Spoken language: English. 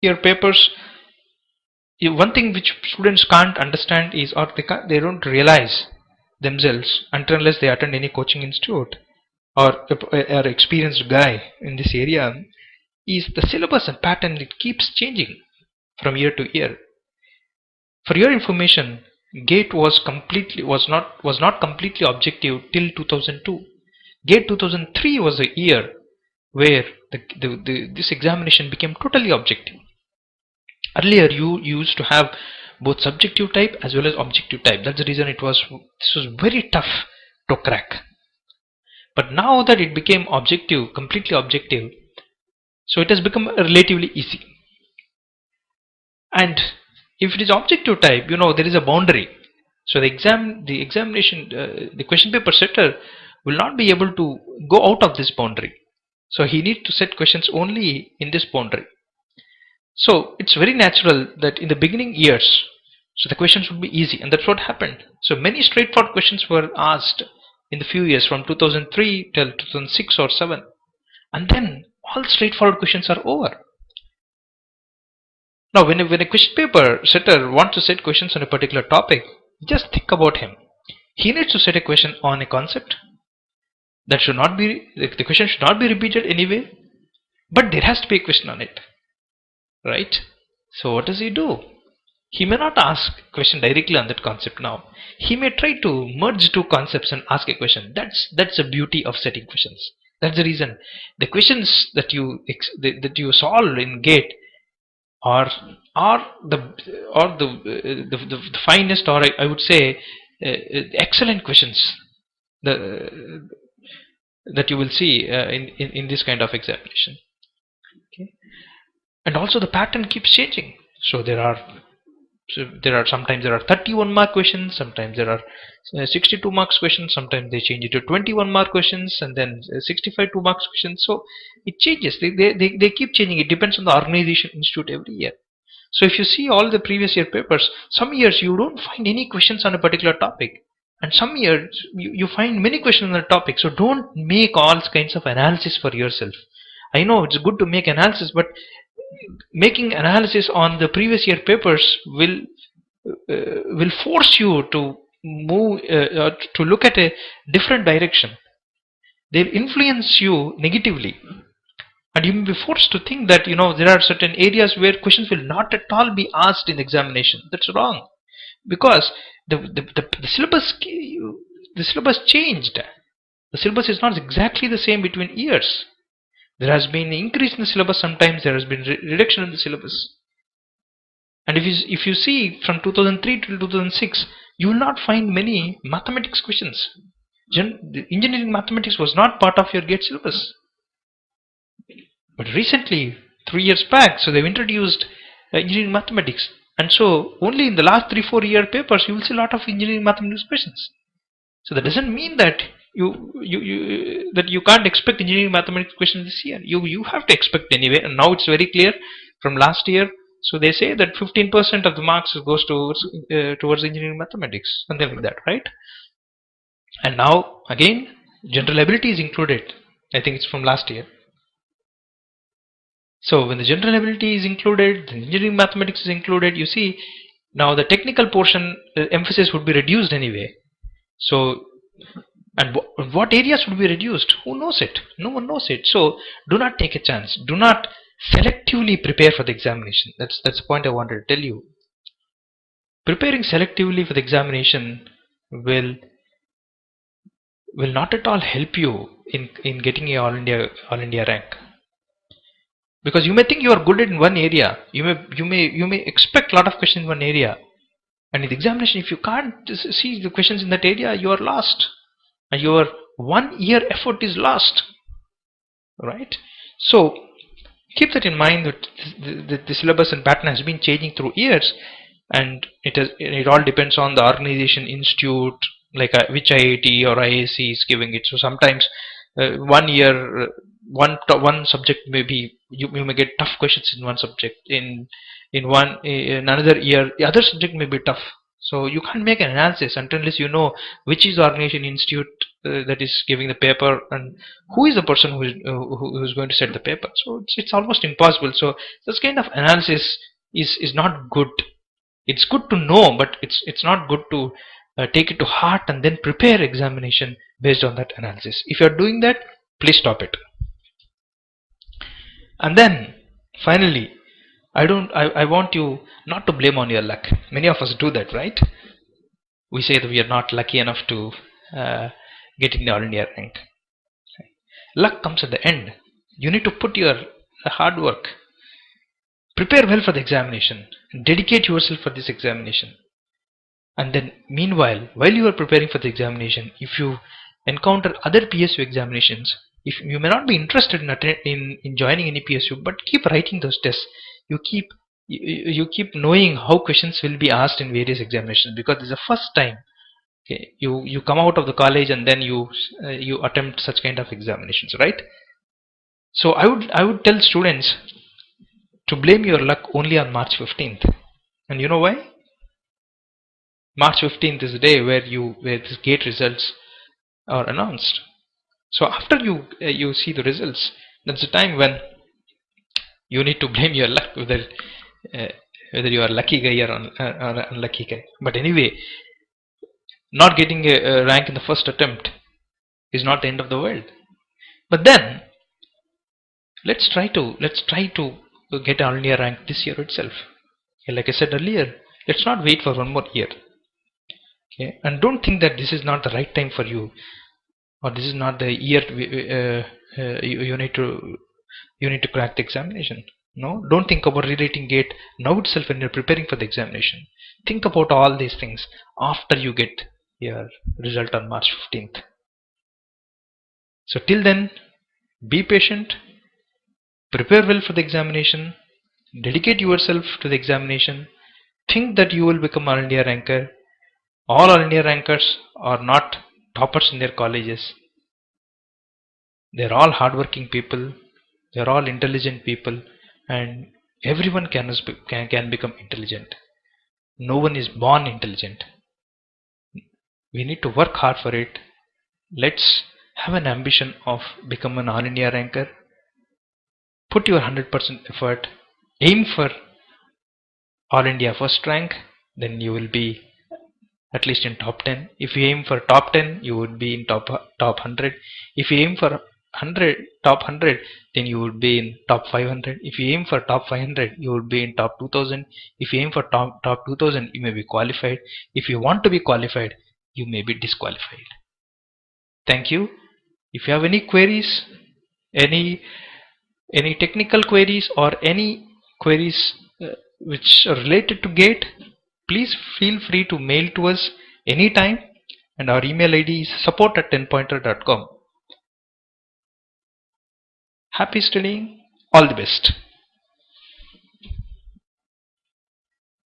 year papers, one thing which students can't understand is, or they don't realize themselves until unless they attend any coaching institute or are experienced guy in this area, is the syllabus and pattern. It keeps changing from year to year. For your information, GATE was not completely objective till 2002. GATE 2003 was the year where this examination became totally objective. Earlier you used to have both subjective type as well as objective type. That's the reason this was very tough to crack. But now that it became objective, completely objective, so it has become relatively easy. And if it is objective type, there is a boundary. So the examination, the question paper setter will not be able to go out of this boundary. So he needs to set questions only in this boundary. So it's very natural that in the beginning years, so the questions would be easy, and that's what happened. So many straightforward questions were asked in the few years from 2003 till 2006 or 7, and then all straightforward questions are over. Now when a question paper setter wants to set questions on a particular topic, just think about him. He needs to set a question on a concept that should not be, the question should not be repeated anyway, but there has to be a question on it, right? So what does he do? He may not ask a question directly on that concept now. He may try to merge two concepts and ask a question. That's the beauty of setting questions. That's the reason the questions that you solve in GATE are the finest, or I would say excellent questions that you will see in this kind of examination. Okay. And also the pattern keeps changing. So sometimes there are 31 mark questions, sometimes there are 62 marks questions, sometimes they change it to 21 mark questions, and then 65 2 marks questions. So it changes. They keep changing. It depends on the organization, institute every year. So if you see all the previous year papers, some years you don't find any questions on a particular topic, and some years you find many questions on the topic. So don't make all kinds of analysis for yourself. I know it's good to make analysis, but making analysis on the previous year papers will force you to move to look at a different direction. They'll influence you negatively, and you may be forced to think that there are certain areas where questions will not at all be asked in the examination. That's wrong, because the syllabus changed. The syllabus is not exactly the same between years. There has been an increase in the syllabus, sometimes there has been reduction in the syllabus. And if you see from 2003 to 2006, you will not find many mathematics questions. Engineering mathematics was not part of your GATE syllabus. But recently, 3 years back, so they've introduced engineering mathematics. And so only in the last 3-4 year papers, you will see a lot of engineering mathematics questions. So that doesn't mean that you can't expect engineering mathematics questions this year. You have to expect anyway, and now it's very clear from last year. So they say that 15% of the marks goes towards engineering mathematics, something like that, right? And now again, general ability is included. I think it's from last year. So when the general ability is included, the engineering mathematics is included. You see, now the technical portion emphasis would be reduced anyway. So, and what areas would be reduced? Who knows it? No one knows it. So do not take a chance. Do not selectively prepare for the examination. That's the point I wanted to tell you. Preparing selectively for the examination will not at all help you in getting a all India rank. Because you may think you are good in one area. You may expect a lot of questions in one area. And in the examination, if you can't see the questions in that area, you are lost. And your 1 year effort is lost. Right? So keep that in mind, that the syllabus and pattern has been changing through years, and it all depends on the organization, institute, like which IIT or IISc is giving it. So sometimes 1 year one subject may be, you may get tough questions in one subject. In another year, the other subject may be tough. So you can't make an analysis unless you know which is the organization institute that is giving the paper, and who is the person who is going to set the paper. So it's almost impossible. So this kind of analysis is not good. It's good to know, but it's not good to take it to heart and then prepare examination based on that analysis. If you are doing that, please stop it. And then finally, I want you not to blame on your luck. Many of us do that, right? We say that we are not lucky enough to get in the all India rank. Luck comes at the end. You need to put your hard work. Prepare well for the examination. Dedicate yourself for this examination. And then meanwhile, while you are preparing for the examination, if you encounter other PSU examinations, if you may not be interested in joining any PSU, but keep writing those tests. You keep knowing how questions will be asked in various examinations, because this is the first time, okay, you come out of the college and then you attempt such kind of examinations, right? So I would tell students to blame your luck only on March 15th. And you know why? March 15th is the day where the GATE results are announced. So after you see the results, that's the time when you need to blame your luck, whether you are a lucky guy or unlucky guy. But anyway, not getting a rank in the first attempt is not the end of the world. But then let's try to get an all India rank this year itself. Okay, like I said earlier, let's not wait for one more year. Okay, and don't think that this is not the right time for you, or this is not the year you need to crack the examination. No, don't think about rewriting GATE now itself when you're preparing for the examination. Think about all these things after you get your result on March 15th. So till then, be patient, prepare well for the examination, dedicate yourself to the examination, think that you will become All India ranker. All All India rankers are not toppers in their colleges. They're all hardworking people, they're all intelligent people, and everyone can become intelligent. No one is born intelligent. We need to work hard for it. Let's have an ambition of becoming an All India ranker. Put your 100% effort. Aim for All India first rank. Then you will be at least in top 10. If you aim for top 10, you would be in top 100. If you aim for top 100, then you would be in top 500. If you aim for top 500, you would be in top 2000. If you aim for top 2000, you may be qualified. If you want to be qualified, you may be disqualified. Thank you. If you have any queries, any technical queries, or any queries which are related to GATE, please feel free to mail to us anytime, and our email ID is support@10pointer.com. Happy studying. All the best.